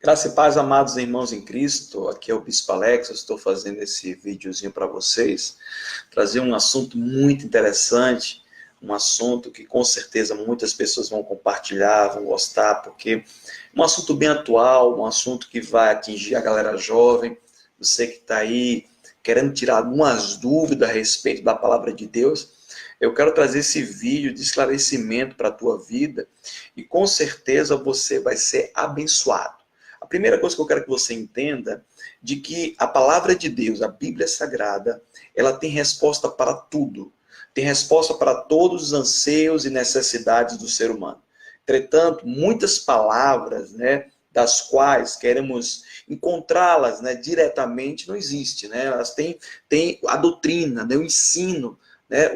Graça e paz, amados irmãos em Cristo. Aqui é o Bispo Alex. Eu estou fazendo esse videozinho para vocês, trazer um assunto muito interessante, um assunto que com certeza muitas pessoas vão compartilhar, vão gostar, porque é um assunto bem atual, um assunto que vai atingir a galera jovem, você que está aí querendo tirar algumas dúvidas a respeito da palavra de Deus. Eu quero trazer esse vídeo de esclarecimento para a tua vida e com certeza você vai ser abençoado. A primeira coisa que eu quero que você entenda de que a palavra de Deus, a Bíblia Sagrada, ela tem resposta para tudo. Tem resposta para todos os anseios e necessidades do ser humano. Entretanto, muitas palavras, das quais queremos encontrá-las, diretamente, não existe. Elas têm a doutrina, o ensino.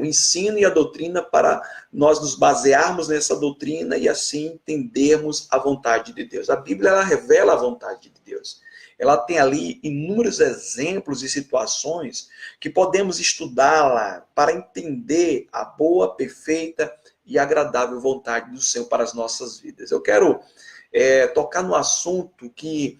O ensino e a doutrina para nós nos basearmos nessa doutrina e assim entendermos a vontade de Deus. A Bíblia ela revela a vontade de Deus. Ela tem ali inúmeros exemplos e situações que podemos estudá-la para entender a boa, perfeita e agradável vontade do Senhor para as nossas vidas. Eu quero tocar no assunto que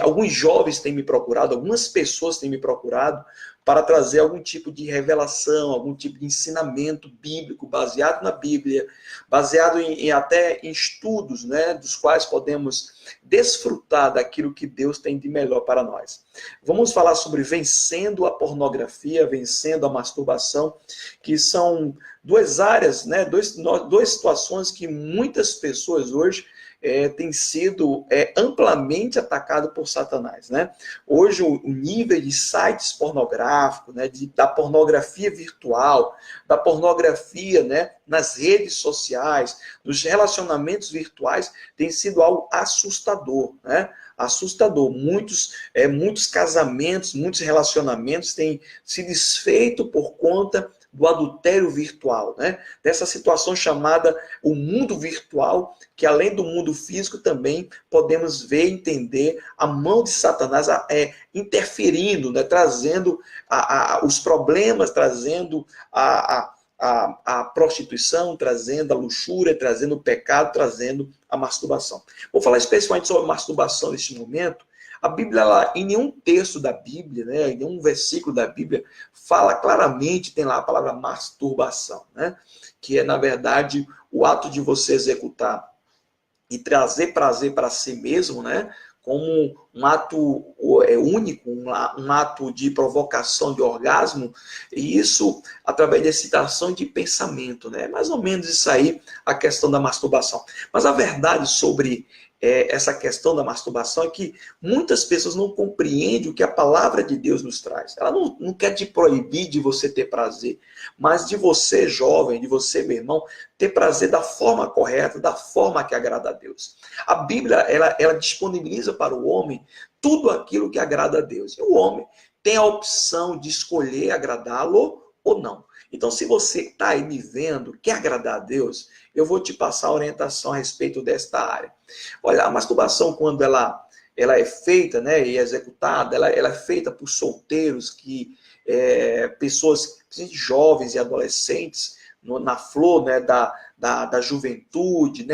alguns jovens têm me procurado, algumas pessoas têm me procurado, para trazer algum tipo de revelação, algum tipo de ensinamento bíblico, baseado na Bíblia, baseado até em estudos, dos quais podemos desfrutar daquilo que Deus tem de melhor para nós. Vamos falar sobre vencendo a pornografia, vencendo a masturbação, que são duas áreas, duas situações que muitas pessoas hoje tem sido amplamente atacado por Satanás. Hoje, o nível de sites pornográficos, da pornografia virtual, da pornografia nas redes sociais, nos relacionamentos virtuais, tem sido algo assustador. Assustador. Muitos casamentos, muitos relacionamentos têm se desfeito por conta do adultério virtual, dessa situação chamada o mundo virtual, que além do mundo físico também podemos ver e entender a mão de Satanás interferindo, trazendo os problemas, trazendo a prostituição, trazendo a luxúria, trazendo o pecado, trazendo a masturbação. Vou falar especialmente sobre masturbação neste momento. A Bíblia, em nenhum texto da Bíblia, em nenhum versículo da Bíblia, fala claramente, tem lá a palavra masturbação, que é, na verdade, o ato de você executar e trazer prazer para si mesmo, como um ato único, um ato de provocação de orgasmo, e isso através de excitação de pensamento. Mais ou menos isso aí, a questão da masturbação. Mas a verdade sobre essa questão da masturbação é que muitas pessoas não compreendem o que a palavra de Deus nos traz. Ela não quer te proibir de você ter prazer, mas de você, jovem, de você, meu irmão, ter prazer da forma correta, da forma que agrada a Deus. A Bíblia, ela disponibiliza para o homem tudo aquilo que agrada a Deus. E o homem tem a opção de escolher agradá-lo ou não. Então, se você está aí me vendo, quer agradar a Deus, eu vou te passar a orientação a respeito desta área. Olha, a masturbação, quando ela é feita e executada, ela é feita por solteiros, pessoas jovens e adolescentes, na flor da juventude,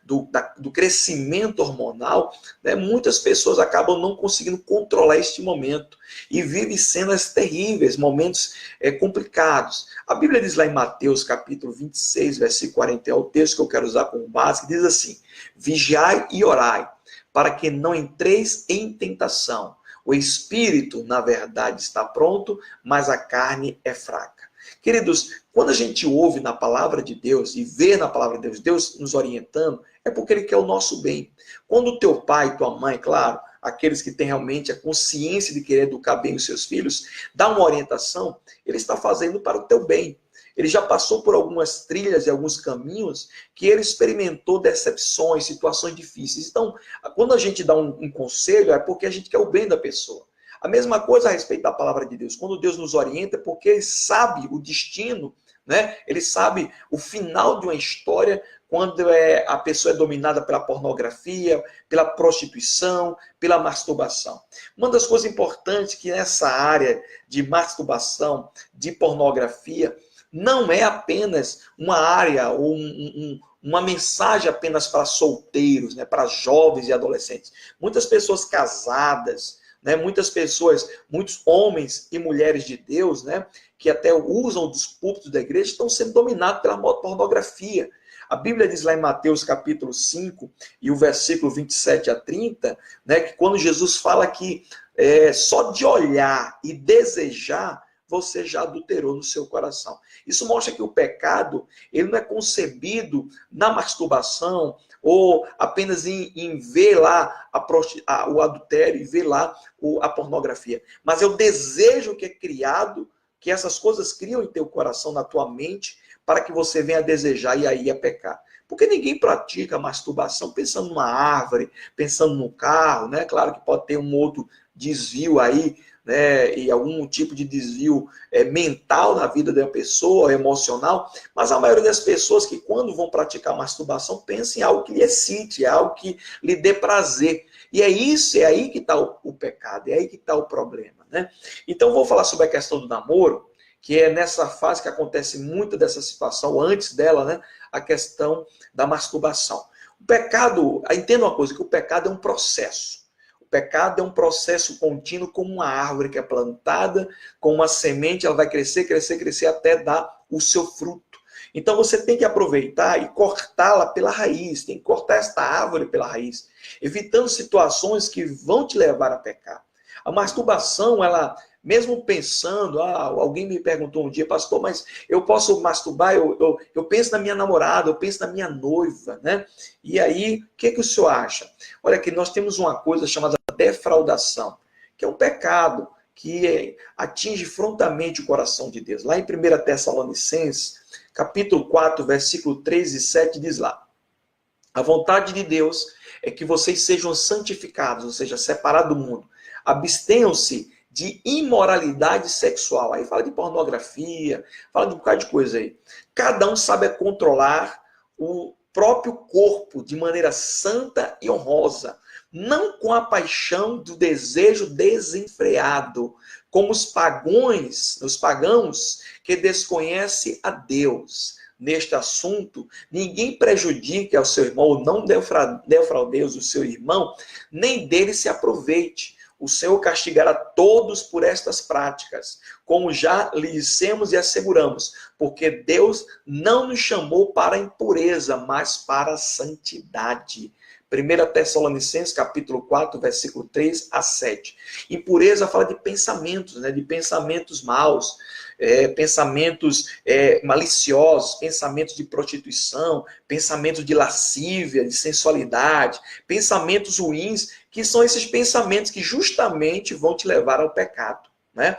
do crescimento hormonal, muitas pessoas acabam não conseguindo controlar este momento e vivem cenas terríveis, momentos complicados. A Bíblia diz lá em Mateus capítulo 26, versículo 40, é o texto que eu quero usar como base, que diz assim: vigiai e orai, para que não entreis em tentação. O espírito, na verdade, está pronto, mas a carne é fraca. Queridos, quando a gente ouve na palavra de Deus e vê na palavra de Deus, Deus nos orientando, é porque Ele quer o nosso bem. Quando o teu pai e tua mãe, claro, aqueles que têm realmente a consciência de querer educar bem os seus filhos, dá uma orientação, Ele está fazendo para o teu bem. Ele já passou por algumas trilhas e alguns caminhos que ele experimentou decepções, situações difíceis. Então, quando a gente dá um conselho, é porque a gente quer o bem da pessoa. A mesma coisa a respeito da palavra de Deus. Quando Deus nos orienta, é porque Ele sabe o destino, Ele sabe o final de uma história, quando a pessoa é dominada pela pornografia, pela prostituição, pela masturbação. Uma das coisas importantes que nessa área de masturbação, de pornografia, não é apenas uma área ou uma mensagem apenas para solteiros, né, para jovens e adolescentes. Muitas pessoas casadas, né, muitos homens e mulheres de Deus, né, que até usam dos púlpitos da igreja, estão sendo dominados pela pornografia. A Bíblia diz lá em Mateus capítulo 5 e o versículo 27 a 30, né, que quando Jesus fala que só de olhar e desejar, você já adulterou no seu coração. Isso mostra que o pecado, ele não é concebido na masturbação ou apenas em ver lá o adultério e ver lá a pornografia. Mas é o desejo que é criado, que essas coisas criam em teu coração, na tua mente, para que você venha desejar e aí é pecar. Porque ninguém pratica masturbação pensando numa árvore, pensando no carro, né? Claro que pode ter um outro desvio aí, né, e algum tipo de desvio mental na vida da pessoa, emocional, mas a maioria das pessoas que quando vão praticar masturbação pensam em algo que lhe excite, algo que lhe dê prazer. E é aí que está o pecado, é aí que está o problema, né? Então vou falar sobre a questão do namoro, que é nessa fase que acontece muito dessa situação, antes dela, né, a questão da masturbação. O pecado, entenda uma coisa, que o pecado é um processo. O pecado é um processo contínuo, como uma árvore que é plantada, com uma semente, ela vai crescer, crescer, crescer, até dar o seu fruto. Então você tem que aproveitar e cortá-la pela raiz, tem que cortar esta árvore pela raiz, evitando situações que vão te levar a pecar. A masturbação, ela, mesmo pensando, alguém me perguntou um dia, pastor, mas eu posso masturbar? Eu penso na minha namorada, eu penso na minha noiva, né? E aí, o que o senhor acha? Olha, que nós temos uma coisa chamada defraudação, que é um pecado que atinge frontalmente o coração de Deus. Lá em 1 Tessalonicenses, capítulo 4, versículo 3 e 7, diz lá: a vontade de Deus é que vocês sejam santificados, ou seja, separados do mundo. Abstenham-se de imoralidade sexual. Aí fala de pornografia, fala de um bocado de coisa aí. Cada um sabe controlar o próprio corpo de maneira santa e honrosa, não com a paixão do desejo desenfreado, como os pagãos que desconhecem a Deus. Neste assunto, ninguém prejudique ao seu irmão, ou não defraudeis o seu irmão, nem dele se aproveite. O Senhor castigará todos por estas práticas, como já lhe dissemos e asseguramos, porque Deus não nos chamou para a impureza, mas para a santidade. 1 Tessalonicenses, capítulo 4, versículo 3 a 7. Impureza fala de pensamentos, né, de pensamentos maus, pensamentos maliciosos, pensamentos de prostituição, pensamentos de lascívia, de sensualidade, pensamentos ruins, que são esses pensamentos que justamente vão te levar ao pecado, né?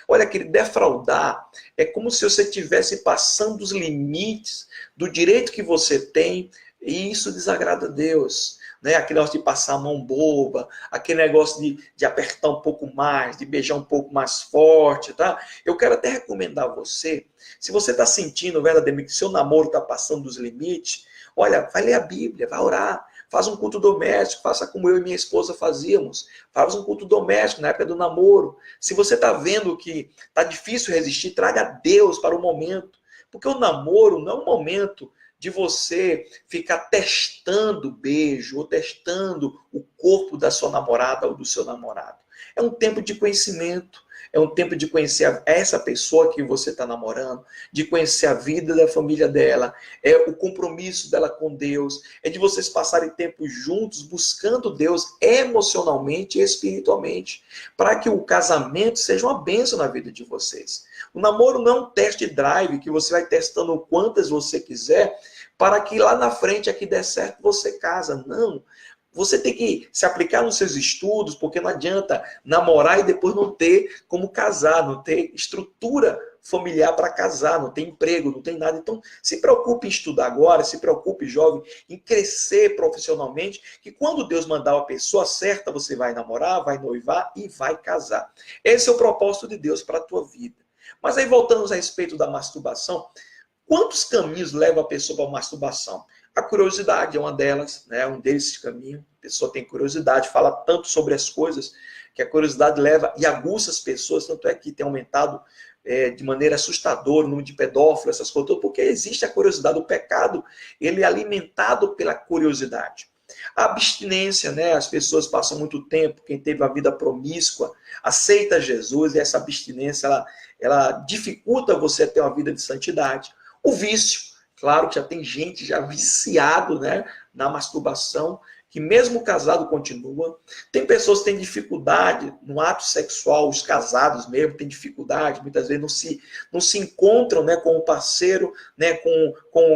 Olha, querido, defraudar é como se você estivesse passando os limites do direito que você tem, e isso desagrada a Deus. Né? Aquele negócio de passar a mão boba, aquele negócio de apertar um pouco mais, de beijar um pouco mais forte, tá? Eu quero até recomendar a você, se você está sentindo verdadeiramente que seu namoro está passando dos limites, olha, vai ler a Bíblia, vai orar, faz um culto doméstico, faça como eu e minha esposa fazíamos, faz um culto doméstico na época do namoro. Se você está vendo que está difícil resistir, traga Deus para o momento, porque o namoro não é um momento de você ficar testando o beijo, ou testando o corpo da sua namorada ou do seu namorado. É um tempo de conhecimento, é um tempo de conhecer essa pessoa que você está namorando, de conhecer a vida da família dela, é o compromisso dela com Deus, é de vocês passarem tempo juntos, buscando Deus emocionalmente e espiritualmente, para que o casamento seja uma bênção na vida de vocês. O namoro não é um test drive que você vai testando quantas você quiser, para que lá na frente, aqui der certo, você casa. Não. Você tem que se aplicar nos seus estudos, porque não adianta namorar e depois não ter como casar, não ter estrutura familiar para casar, não tem emprego, não tem nada. Então, se preocupe em estudar agora, se preocupe, jovem, em crescer profissionalmente, que quando Deus mandar a pessoa certa, você vai namorar, vai noivar e vai casar. Esse é o propósito de Deus para a tua vida. Mas aí, voltando a respeito da masturbação, quantos caminhos levam a pessoa para a masturbação? A curiosidade é uma delas, né? Um desses caminhos. A pessoa tem curiosidade, fala tanto sobre as coisas, que a curiosidade leva e aguça as pessoas, tanto é que tem aumentado de maneira assustadora, o número de pedófilos, essas coisas, porque existe a curiosidade. O pecado, ele é alimentado pela curiosidade. A abstinência, né? As pessoas passam muito tempo, quem teve a vida promíscua, aceita Jesus, e essa abstinência, ela dificulta você ter uma vida de santidade. O vício, claro que já tem gente já viciado, né, na masturbação, que mesmo casado continua. Tem pessoas que têm dificuldade no ato sexual, os casados mesmo têm dificuldade, muitas vezes não se encontram, né, com o parceiro, né, com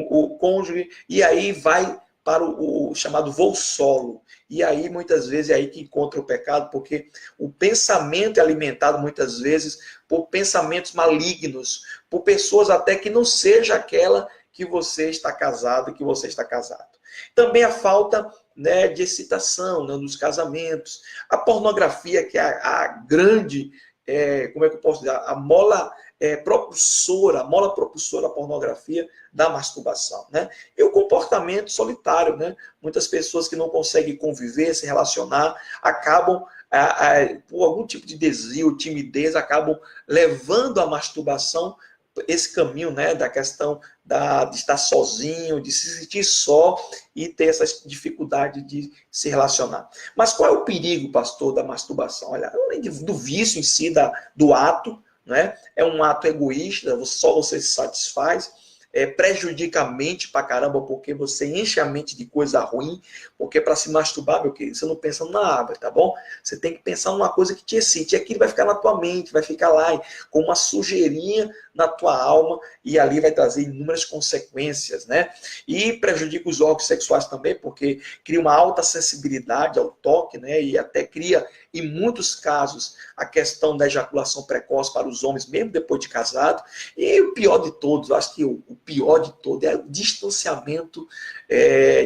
o cônjuge, e aí vai para o chamado voo solo. E aí, muitas vezes, é aí que encontra o pecado, porque o pensamento é alimentado, muitas vezes, por pensamentos malignos, por pessoas até que não seja aquela que você está casado, que você está casado. Também a falta, né, de excitação, né, nos casamentos. A pornografia, que é a grande, como é que eu posso dizer, a mola propulsora a pornografia da masturbação, né? E o comportamento solitário, né? Muitas pessoas que não conseguem conviver, se relacionar, acabam, por algum tipo de desvio, timidez, acabam levando a masturbação esse caminho, né, da questão de estar sozinho, de se sentir só e ter essa dificuldade de se relacionar. Mas qual é o perigo, pastor, da masturbação? Olha, além do vício em si, do ato, né, é um ato egoísta, só você se satisfaz, prejudica a mente pra caramba, porque você enche a mente de coisa ruim, porque para se masturbar, meu querido, você não pensa na água, tá bom? Você tem que pensar numa coisa que te excite, e aquilo vai ficar na tua mente, vai ficar lá com uma sujeirinha na tua alma, e ali vai trazer inúmeras consequências, né? E prejudica os órgãos sexuais também, porque cria uma alta sensibilidade ao toque, né? E até cria, em muitos casos, a questão da ejaculação precoce para os homens, mesmo depois de casado. E o pior de todos, eu acho que o pior de todo é o distanciamento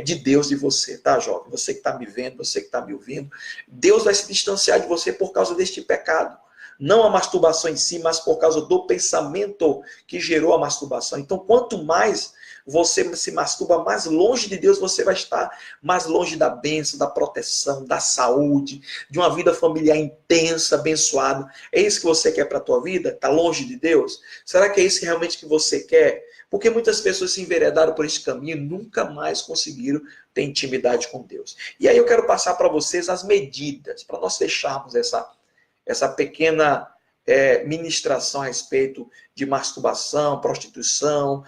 de Deus de você, tá, jovem? Você que está me vendo, você que está me ouvindo, Deus vai se distanciar de você por causa deste pecado. Não a masturbação em si, mas por causa do pensamento que gerou a masturbação. Então, quanto mais você se masturba, mais longe de Deus você vai estar, mais longe da bênção, da proteção, da saúde, de uma vida familiar intensa, abençoada. É isso que você quer para a tua vida? Está longe de Deus? Será que é isso realmente que você quer? Porque muitas pessoas se enveredaram por esse caminho e nunca mais conseguiram ter intimidade com Deus. E aí eu quero passar para vocês as medidas, para nós fecharmos essa pequena ministração a respeito de masturbação, prostituição,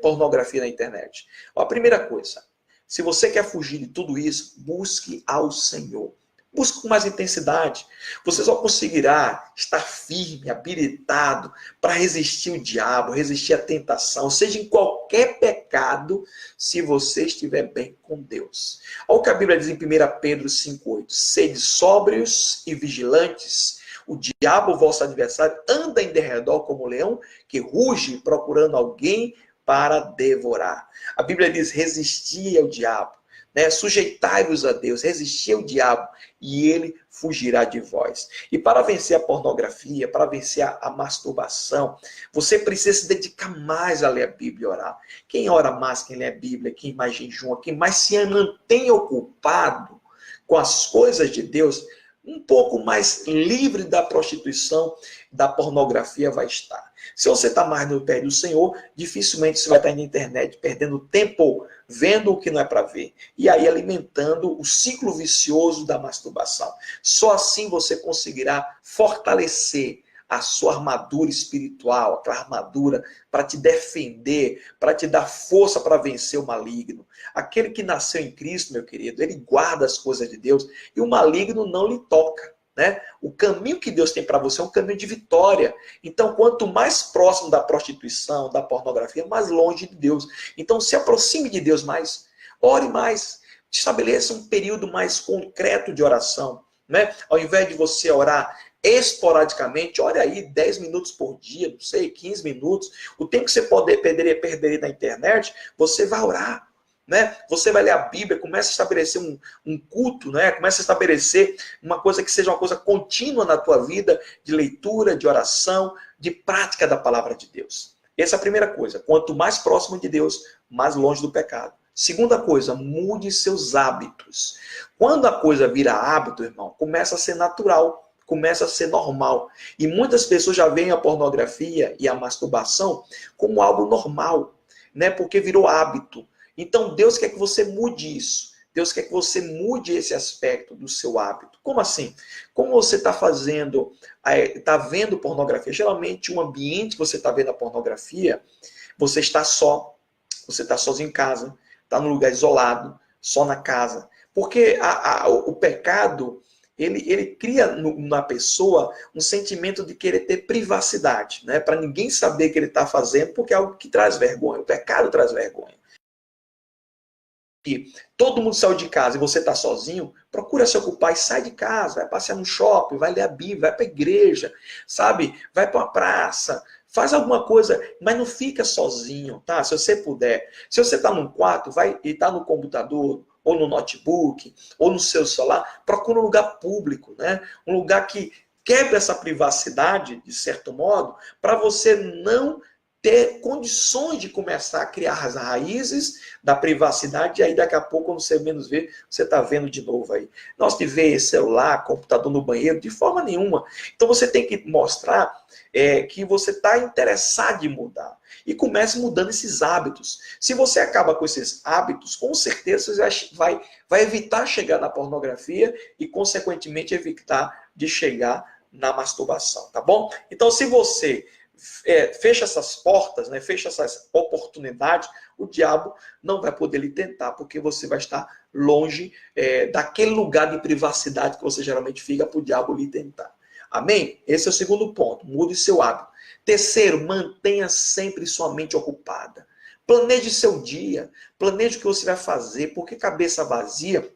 pornografia na internet. A primeira coisa, se você quer fugir de tudo isso, busque ao Senhor. Busque com mais intensidade. Você só conseguirá estar firme, habilitado para resistir o diabo, resistir a tentação, seja em qualquer pecado, se você estiver bem com Deus. Olha o que a Bíblia diz em 1 Pedro 5,8. Sede sóbrios e vigilantes. O diabo, vosso adversário, anda em derredor como um leão que ruge procurando alguém para devorar. A Bíblia diz, resistir ao diabo, né? Sujeitai-vos a Deus, resistir ao diabo e ele fugirá de vós. E para vencer a pornografia, para vencer a masturbação, você precisa se dedicar mais a ler a Bíblia e orar. Quem ora mais, quem lê a Bíblia, quem mais jejuma, quem mais se mantém ocupado com as coisas de Deus, um pouco mais livre da prostituição, da pornografia vai estar. Se você está mais no pé do Senhor, dificilmente você vai estar na internet perdendo tempo vendo o que não é para ver. E aí alimentando o ciclo vicioso da masturbação. Só assim você conseguirá fortalecer a sua armadura espiritual, aquela armadura para te defender, para te dar força para vencer o maligno. Aquele que nasceu em Cristo, meu querido, ele guarda as coisas de Deus e o maligno não lhe toca. Né? O caminho que Deus tem para você é um caminho de vitória. Então, quanto mais próximo da prostituição, da pornografia, mais longe de Deus. Então, se aproxime de Deus mais, ore mais, estabeleça um período mais concreto de oração. Né? Ao invés de você orar esporadicamente, ore aí 10 minutos por dia, não sei, 15 minutos. O tempo que você perder na internet, você vai orar. Né? Você vai ler a Bíblia, começa a estabelecer um culto, né? Começa a estabelecer uma coisa que seja uma coisa contínua na tua vida, de leitura, de oração, de prática da palavra de Deus. Essa é a primeira coisa. Quanto mais próximo de Deus, mais longe do pecado. Segunda coisa, mude seus hábitos. Quando a coisa vira hábito, irmão, começa a ser natural. começa a ser normal. E muitas pessoas já veem a pornografia e a masturbação como algo normal, né? Porque virou hábito. Então Deus quer que você mude isso. Deus quer que você mude esse aspecto do seu hábito. Como assim? Como você está fazendo, está vendo pornografia? Geralmente, um ambiente que você está vendo a pornografia, você está só, você está sozinho em casa, está num lugar isolado, só na casa. Porque o pecado, ele cria na pessoa um sentimento de querer ter privacidade, né? Para ninguém saber o que ele está fazendo, porque é algo que traz vergonha. O pecado traz vergonha. E todo mundo saiu de casa e você está sozinho, procura se ocupar e sai de casa, vai passear no shopping, vai ler a Bíblia, vai para a igreja, sabe? Vai para uma praça, faz alguma coisa, mas não fica sozinho, tá? Se você puder. Se você está num quarto, vai e está no computador, ou no notebook, ou no seu celular, procura um lugar público, né? Um lugar que quebre essa privacidade, de certo modo, para você não ter condições de começar a criar as raízes da privacidade, e aí daqui a pouco, quando você menos vê, você está vendo de novo aí. Nós de ver celular, computador no banheiro, de forma nenhuma. Então você tem que mostrar que você está interessado em mudar. E comece mudando esses hábitos. Se você acaba com esses hábitos, com certeza você vai evitar chegar na pornografia e, consequentemente, evitar de chegar na masturbação, tá bom? Então, se você fecha essas portas, né, fecha essas oportunidades, o diabo não vai poder lhe tentar, porque você vai estar longe daquele lugar de privacidade que você geralmente fica para o diabo lhe tentar. Amém? Esse é o segundo ponto. Mude seu hábito. Terceiro, mantenha sempre sua mente ocupada. Planeje seu dia. Planeje o que você vai fazer, porque cabeça vazia,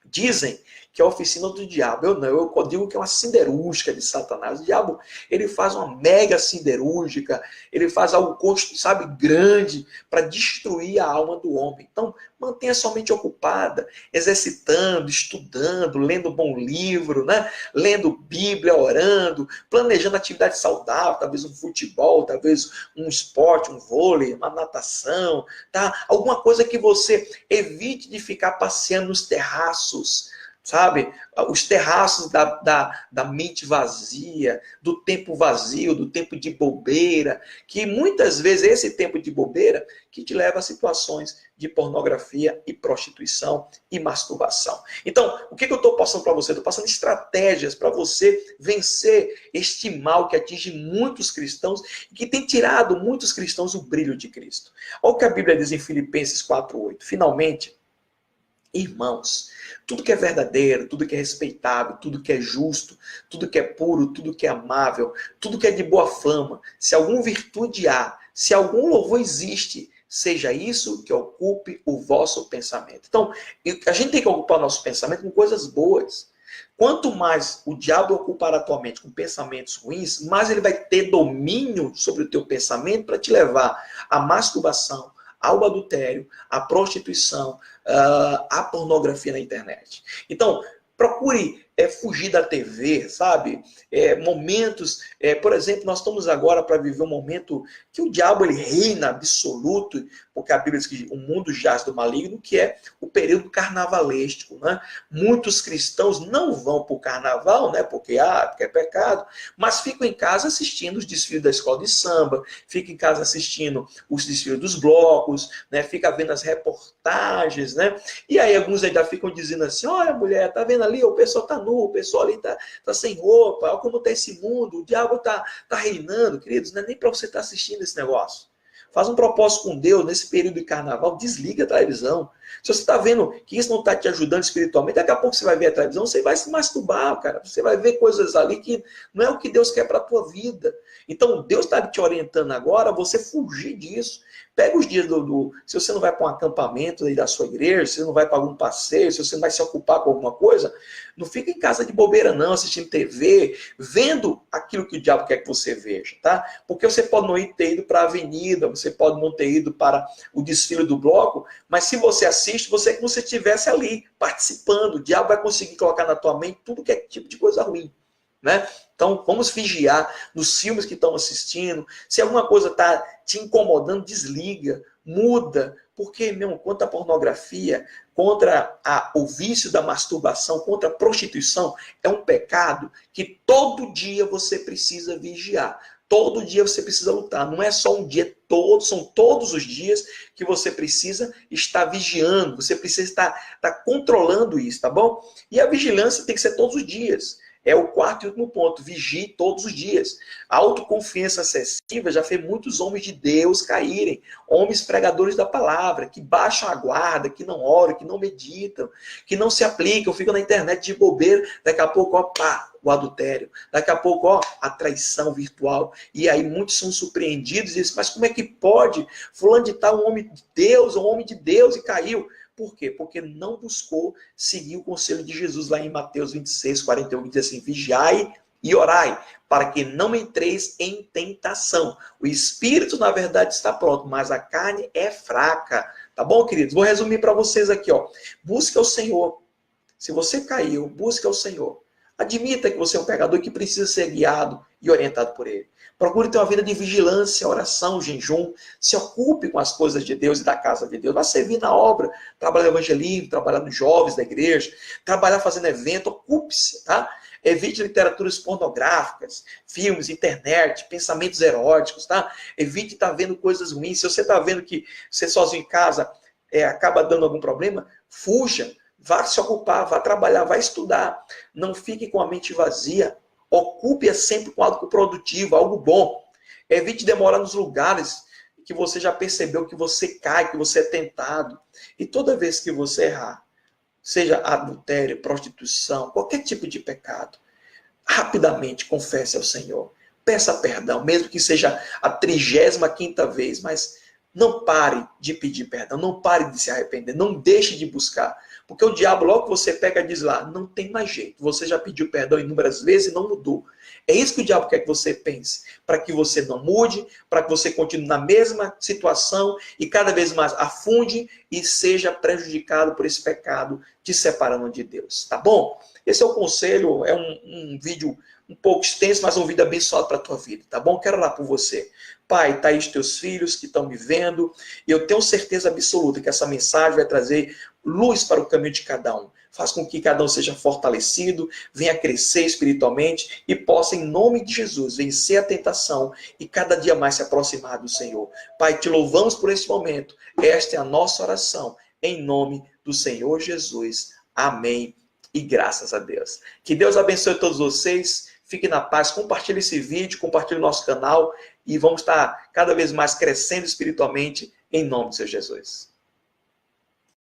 dizem que é a oficina do diabo. Eu não, eu digo que é uma siderúrgica de Satanás. O diabo, ele faz uma mega siderúrgica, ele faz algo, sabe, grande para destruir a alma do homem. Então, mantenha sua mente ocupada, exercitando, estudando, lendo um bom livro, né? Lendo Bíblia, orando, planejando atividade saudável, talvez um futebol, talvez um esporte, um vôlei, uma natação, tá? Alguma coisa que você evite de ficar passeando nos terraços, sabe? Os terraços da mente vazia, do tempo vazio, do tempo de bobeira, que muitas vezes é esse tempo de bobeira que te leva a situações de pornografia e prostituição e masturbação. Então, o que eu estou passando para você? Estou passando estratégias para você vencer este mal que atinge muitos cristãos e que tem tirado muitos cristãos o brilho de Cristo. Olha o que a Bíblia diz em Filipenses 4:8. Finalmente, irmãos, tudo que é verdadeiro, tudo que é respeitável, tudo que é justo, tudo que é puro, tudo que é amável, tudo que é de boa fama, se alguma virtude há, se algum louvor existe, seja isso que ocupe o vosso pensamento. Então, a gente tem que ocupar o nosso pensamento com coisas boas. Quanto mais o diabo ocupar a tua mente com pensamentos ruins, mais ele vai ter domínio sobre o teu pensamento para te levar à masturbação, ao adultério, à prostituição, à pornografia na internet. Então, procure fugir da TV, sabe? Momentos, por exemplo, nós estamos agora para viver um momento que o diabo ele reina absoluto, porque a Bíblia diz que o mundo jaz do maligno, que é o período carnavalesco, né? Muitos cristãos não vão para o carnaval, né? Porque é pecado, mas ficam em casa assistindo os desfiles da escola de samba, ficam em casa assistindo os desfiles dos blocos, né? Fica vendo as reportagens, né? E aí alguns ainda ficam dizendo assim, olha mulher, tá vendo ali, o pessoal tá nu, o pessoal ali tá sem roupa, olha como tá esse mundo, o diabo tá reinando, queridos, não é nem para você estar assistindo esse negócio. Faz um propósito com Deus nesse período de carnaval, desliga a televisão. Se você está vendo que isso não está te ajudando espiritualmente, daqui a pouco você vai ver a televisão, você vai se masturbar, cara. Você vai ver coisas ali que não é o que Deus quer para a tua vida. Então, Deus está te orientando agora a você fugir disso. Pega os dias se você não vai para um acampamento aí da sua igreja, se você não vai para algum passeio, se você não vai se ocupar com alguma coisa, não fica em casa de bobeira não, assistindo TV, vendo aquilo que o diabo quer que você veja, tá? Porque você pode não ter ido para a avenida, você pode não ter ido para o desfile do bloco, mas se você assiste, você é como se estivesse ali, participando. O diabo vai conseguir colocar na tua mente tudo que é tipo de coisa ruim, né? Então, vamos vigiar nos filmes que estão assistindo. Se alguma coisa está te incomodando, desliga. muda. Porque, meu irmão, contra a pornografia, contra o vício da masturbação, contra a prostituição, é um pecado que todo dia você precisa vigiar. Todo dia você precisa lutar. Não é só um dia todo, são todos os dias que você precisa estar vigiando. Você precisa estar controlando isso, tá bom? E a vigilância tem que ser todos os dias. É o quarto e último ponto. Vigie todos os dias. A autoconfiança excessiva já fez muitos homens de Deus caírem. Homens pregadores da palavra, que baixam a guarda, que não oram, que não meditam, que não se aplicam, ficam na internet de bobeira. Daqui a pouco, ó, pá, o adultério. Daqui a pouco, ó, a traição virtual. E aí muitos são surpreendidos e dizem, mas como é que pode? Fulano de tal, um homem de Deus, um homem de Deus e caiu. Por quê? Porque não buscou seguir o conselho de Jesus lá em Mateus 26, 41, que diz assim, vigiai e orai, para que não entreis em tentação. O espírito, na verdade, está pronto, mas a carne é fraca. Tá bom, queridos? Vou resumir para vocês aqui, ó. Busque ao Senhor. Se você caiu, busque ao Senhor. Admita que você é um pecador que precisa ser guiado e orientado por Ele. Procure ter uma vida de vigilância, oração, jejum. Se ocupe com as coisas de Deus e da casa de Deus. Vai servir na obra, trabalhar no evangelismo, trabalhar nos jovens da igreja, trabalhar fazendo evento. Ocupe-se, tá? Evite literaturas pornográficas, filmes, internet, pensamentos eróticos, tá? Evite estar vendo coisas ruins. Se você está vendo que você sozinho em casa acaba dando algum problema, fuja. Vá se ocupar, vá trabalhar, vá estudar. Não fique com a mente vazia. Ocupe-a sempre com algo produtivo, algo bom. Evite demorar nos lugares que você já percebeu que você cai, que você é tentado. E toda vez que você errar, seja adultério, prostituição, qualquer tipo de pecado, rapidamente confesse ao Senhor. Peça perdão, mesmo que seja a 35ª vez, mas não pare de pedir perdão, não pare de se arrepender, não deixe de buscar. Porque o diabo, logo que você pega, diz lá, não tem mais jeito. Você já pediu perdão inúmeras vezes e não mudou. É isso que o diabo quer que você pense. Para que você não mude, para que você continue na mesma situação e cada vez mais afunde e seja prejudicado por esse pecado, te separando de Deus. Tá bom? Esse é o conselho, é um vídeo um pouco extenso, mas um vídeo abençoado para a tua vida. Tá bom? Quero orar por você. Pai, tá aí os teus filhos que estão me vendo, e eu tenho certeza absoluta que essa mensagem vai trazer luz para o caminho de cada um. Faz com que cada um seja fortalecido, venha crescer espiritualmente e possa, em nome de Jesus, vencer a tentação e cada dia mais se aproximar do Senhor. Pai, te louvamos por esse momento. Esta é a nossa oração, em nome do Senhor Jesus. Amém. E graças a Deus. Que Deus abençoe todos vocês. Fique na paz. Compartilhe esse vídeo, compartilhe o nosso canal e vamos estar cada vez mais crescendo espiritualmente em nome de Senhor Jesus.